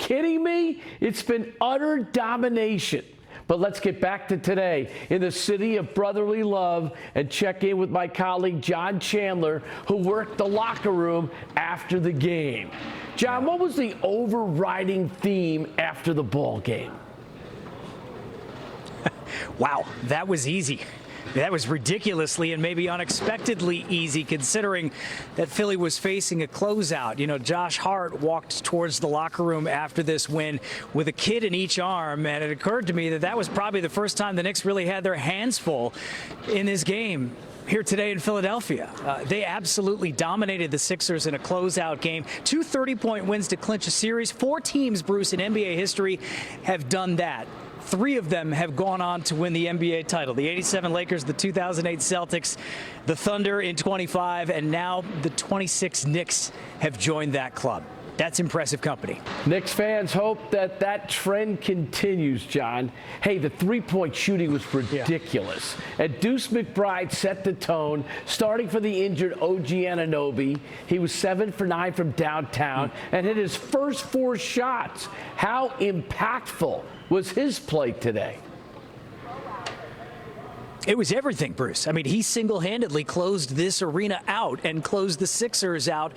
kidding me? It's been utter domination. But let's get back to today in the city of brotherly love and check in with my colleague John Chandler, who worked the locker room after the game. John, what was the overriding theme after the ball game? Wow, that was easy. That was ridiculously and maybe unexpectedly easy, considering that Philly was facing a closeout. You know, Josh Hart walked towards the locker room after this win with a kid in each arm, and it occurred to me that that was probably the first time the Knicks really had their hands full in this game here today in Philadelphia. They absolutely dominated the Sixers in a closeout game. 2 30-point wins to clinch a series. 4 teams, Bruce, in NBA history have done that. 3 of them have gone on to win the NBA title. The 87 Lakers, the 2008 Celtics, the Thunder in 25, and now the 26 Knicks have joined that club. That's impressive company. Knicks fans hope that that trend continues, John. Hey, the three-point shooting was ridiculous. Yeah. And Deuce McBride set the tone, starting for the injured OG Anunoby. He was 7 for 9 from downtown and hit his first 4 shots. How impactful was his play today? It was everything, Bruce. I mean, he single-handedly closed this arena out and closed the Sixers out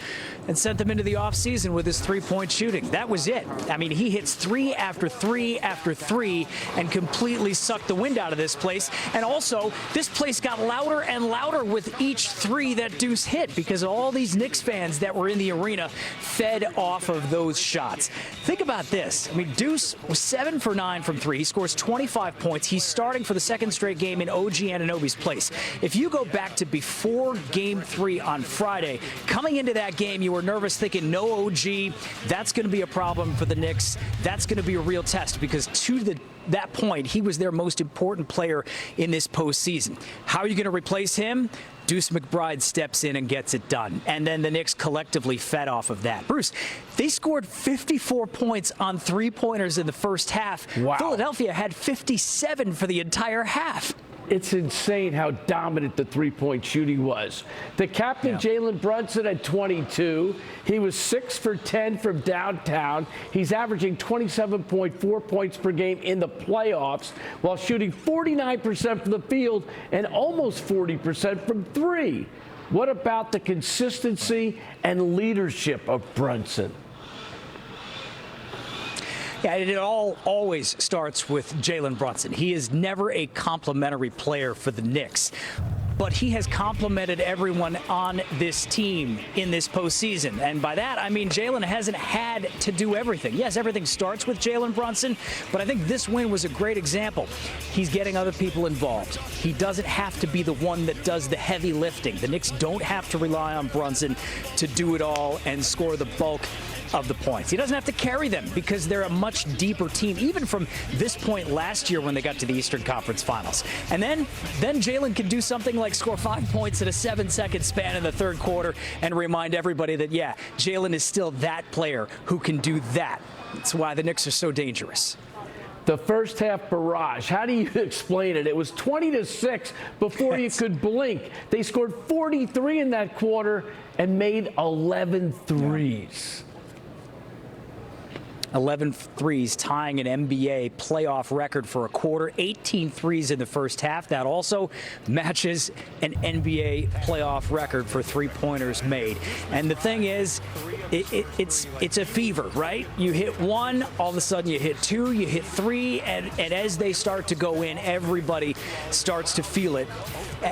and sent them into the offseason with his three-point shooting. That was it. I mean, he hits 3 after 3 after 3 and completely sucked the wind out of this place. And also, this place got louder and louder with each 3 that Deuce hit because all these Knicks fans that were in the arena fed off of those shots. Think about this. I mean, Deuce was 7 for 9 from 3. He scores 25 points. He's starting for the second straight game in OG Anunoby's place. If you go back to before Game 3 on Friday, coming into that game, you were nervous thinking no OG. That's going to be a problem for the Knicks. That's going to be a real test because to that point, he was their most important player in this postseason. How are you going to replace him? Deuce McBride steps in and gets it done. And then the Knicks collectively fed off of that. Bruce, they scored 54 points on three-pointers in the first half. Wow. Philadelphia had 57 for the entire half. It's insane how dominant the three-point shooting was. The captain, Jalen Brunson, had 22. He was 6 for 10 from downtown. He's averaging 27.4 points per game in the playoffs while shooting 49% from the field and almost 40% from 3. What about the consistency and leadership of Brunson? Yeah, it always starts with Jalen Brunson. He is never a complimentary player for the Knicks, but he has complimented everyone on this team in this postseason. And by that, I mean Jalen hasn't had to do everything. Yes, everything starts with Jalen Brunson, but I think this win was a great example. He's getting other people involved. He doesn't have to be the one that does the heavy lifting. The Knicks don't have to rely on Brunson to do it all and score the bulk of the points. He doesn't have to carry them because they're a much deeper team, even from this point last year when they got to the Eastern Conference Finals. And then Jalen can do something like score 5 points in a 7-second span in the third quarter and remind everybody that, yeah, Jalen is still that player who can do that. That's why the Knicks are so dangerous. The first half barrage, how do you explain it? It was 20-6 before you could blink. They scored 43 in that quarter and made 11 threes. 11 threes, tying an NBA playoff record for a quarter. 18 threes in the first half. That also matches an NBA playoff record for three-pointers made. And the thing is, it's a fever, right? You hit 1, all of a sudden you hit 2, you hit 3, and as they start to go in, everybody starts to feel it,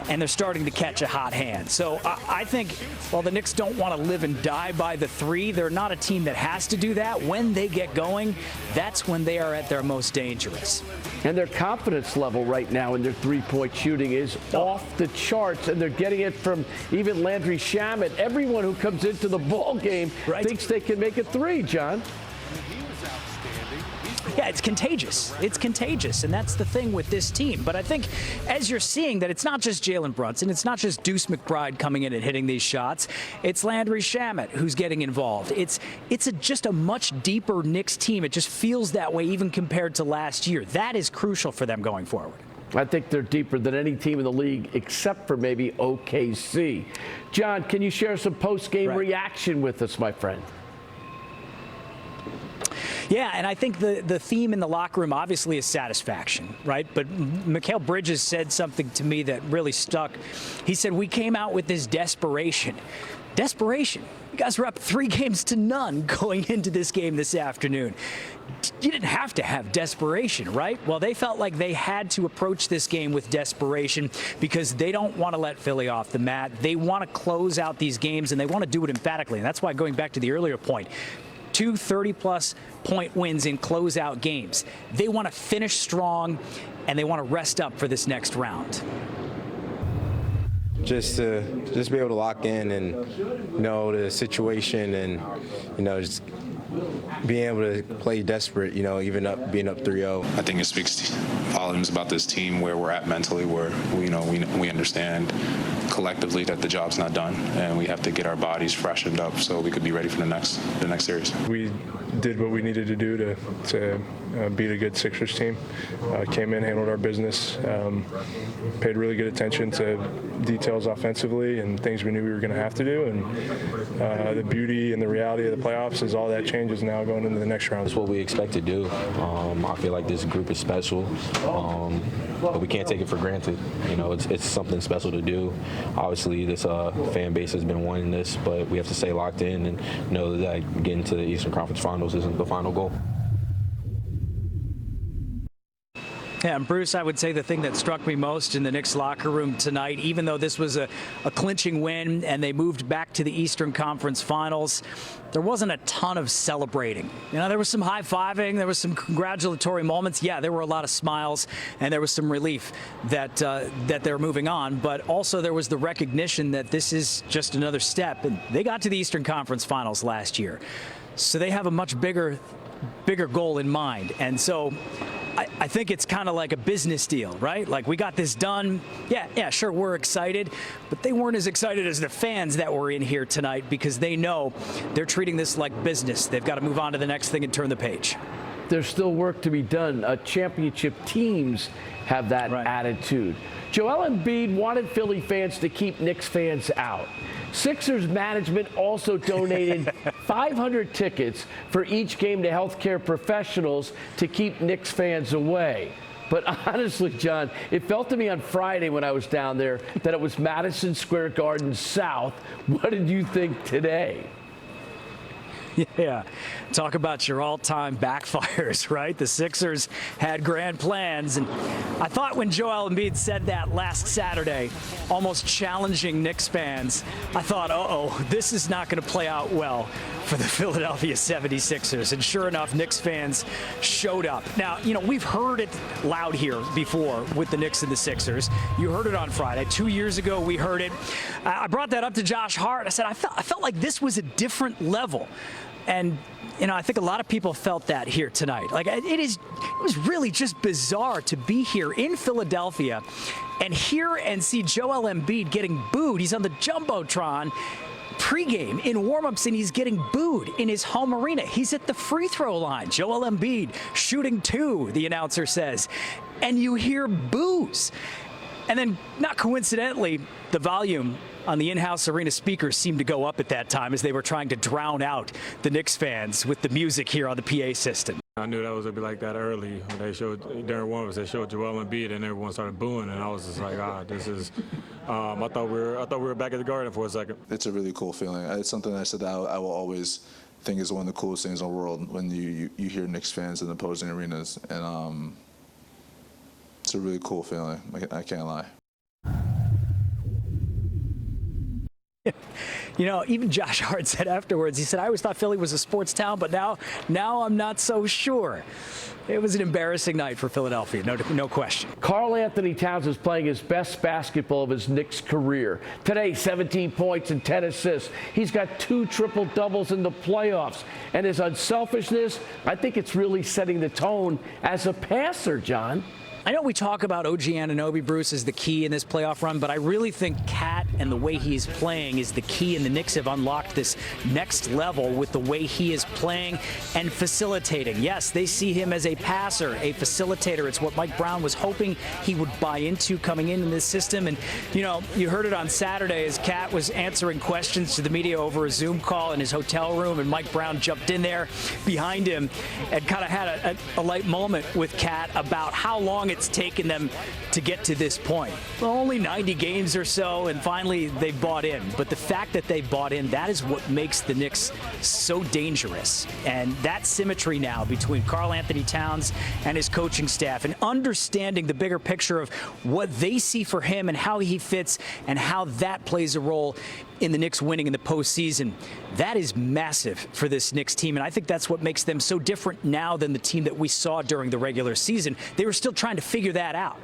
and they're starting to catch a hot hand. So I think while the Knicks don't want to live and die by the 3, they're not a team that has to do that. When they get going, that's when they are at their most dangerous. And their confidence level right now in their three-point shooting is off the charts, and they're getting it from even Landry Shamet. Everyone who comes into the ball game thinks they can make a 3, John. Yeah, it's contagious. It's contagious, and that's the thing with this team. But I think as you're seeing that it's not just Jalen Brunson, it's not just Deuce McBride coming in and hitting these shots. It's Landry Shamet who's getting involved. It's just a much deeper Knicks team. It just feels that way even compared to last year. That is crucial for them going forward. I think they're deeper than any team in the league except for maybe OKC. John, can you share some post-game reaction with us, my friend? Yeah, and I think the theme in the locker room obviously is satisfaction, right? But Mikal Bridges said something to me that really stuck. He said, we came out with this desperation. Desperation. You guys were up 3-0 going into this game this afternoon. You didn't have to have desperation, right? Well, they felt like they had to approach this game with desperation because they don't want to let Philly off the mat. They want to close out these games, and they want to do it emphatically. And that's why, going back to the earlier point, 2 30-plus point wins in closeout games. They want to finish strong, and they want to rest up for this next round. Just be able to lock in and know the situation and, just being able to play desperate, even being up 3-0. I think it speaks volumes about this team, where we're at mentally, where we understand collectively that the job's not done, and we have to get our bodies freshened up so we could be ready for the next series. We did what we needed to do to beat a good Sixers team. Came in, handled our business, paid really good attention to details offensively and things we knew we were going to have to do. And the beauty and the reality of the playoffs is all that changes now going into the next round. It's what we expect to do. I feel like this group is special, but we can't take it for granted. It's something special to do. Obviously, this fan base has been wanting this, but we have to stay locked in and know that getting to the Eastern Conference Finals isn't the final goal. Yeah, and Bruce, I would say the thing that struck me most in the Knicks locker room tonight, even though this was a clinching win and they moved back to the Eastern Conference Finals, there wasn't a ton of celebrating. There was some high-fiving, there was some congratulatory moments. Yeah, there were a lot of smiles, and there was some relief that they're moving on. But also there was the recognition that this is just another step. And they got to the Eastern Conference Finals last year, so they have a much bigger goal in mind. And so I think it's kind of like a business deal, right? Like, we got this done. Yeah, sure, we're excited, but they weren't as excited as the fans that were in here tonight because they know they're treating this like business. They've got to move on to the next thing and turn the page. There's still work to be done. Championship teams have that attitude. Joel Embiid wanted Philly fans to keep Knicks fans out. Sixers management also donated 500 tickets for each game to healthcare professionals to keep Knicks fans away. But honestly, John, it felt to me on Friday when I was down there that it was Madison Square Garden South. What did you think today? Yeah, talk about your all-time backfires, right? The Sixers had grand plans, and I thought when Joel Embiid said that last Saturday, almost challenging Knicks fans, I thought, uh-oh, this is not going to play out well for the Philadelphia 76ers. And sure enough, Knicks fans showed up. Now, we've heard it loud here before with the Knicks and the Sixers. You heard it on Friday. 2 years ago, we heard it. I brought that up to Josh Hart. I said, I felt like this was a different level. And, I think a lot of people felt that here tonight. Like, it was really just bizarre to be here in Philadelphia and hear and see Joel Embiid getting booed. He's on the Jumbotron pregame in warmups, and he's getting booed in his home arena. He's at the free throw line. Joel Embiid shooting 2, the announcer says. And you hear boos. And then, not coincidentally, the volume on the in-house arena speakers seemed to go up at that time as they were trying to drown out the Knicks fans with the music here on the PA system. I knew that was going to be like that early. When they showed, during warm-ups, they showed Joel Embiid, and everyone started booing, and I was just like, this is. I thought we were back at the Garden for a second. It's a really cool feeling. It's something I said that I will always think is one of the coolest things in the world when you hear Knicks fans in opposing arenas, and it's a really cool feeling. I can't lie. Even Josh Hart said afterwards, he said, I always thought Philly was a sports town, but now I'm not so sure. It was an embarrassing night for Philadelphia, no question. Karl Anthony Towns is playing his best basketball of his Knicks career. Today, 17 points and 10 assists. He's got 2 triple-doubles in the playoffs. And his unselfishness, I think it's really setting the tone as a passer, John. I know we talk about OG Anunoby, Bruce, as the key in this playoff run, but I really think Cat and the way he's playing is the key, and the Knicks have unlocked this next level with the way he is playing and facilitating. Yes, they see him as a passer, a facilitator. It's what Mike Brown was hoping he would buy into coming in this system. And, you know, you heard it on Saturday as Cat was answering questions to the media over a Zoom call in his hotel room, and Mike Brown jumped in there behind him and kind of had a light moment with Cat about how long it's taken them to get to this point. Well, only 90 games or so, and finally they bought in. But the fact that they bought in, that is what makes the Knicks so dangerous. And that symmetry now between Karl Anthony Towns and his coaching staff, and understanding the bigger picture of what they see for him and how he fits and how that plays a role in the Knicks winning in the postseason. That is massive for this Knicks team, and I think that's what makes them so different now than the team that we saw during the regular season. They were still trying to figure that out.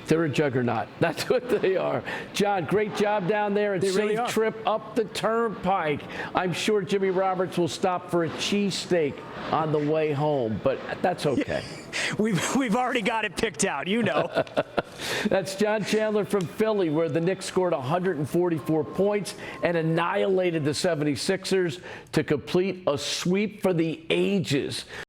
They're a juggernaut. That's what they are. John, great job down there, and They safe really are. trip up the turnpike. I'm sure Jimmy Roberts will stop for a cheesesteak on the way home, but that's okay. We've already got it picked out, you know. That's John Chandler from Philly, where the Knicks scored 144 points and annihilated the 76ers to complete a sweep for the ages.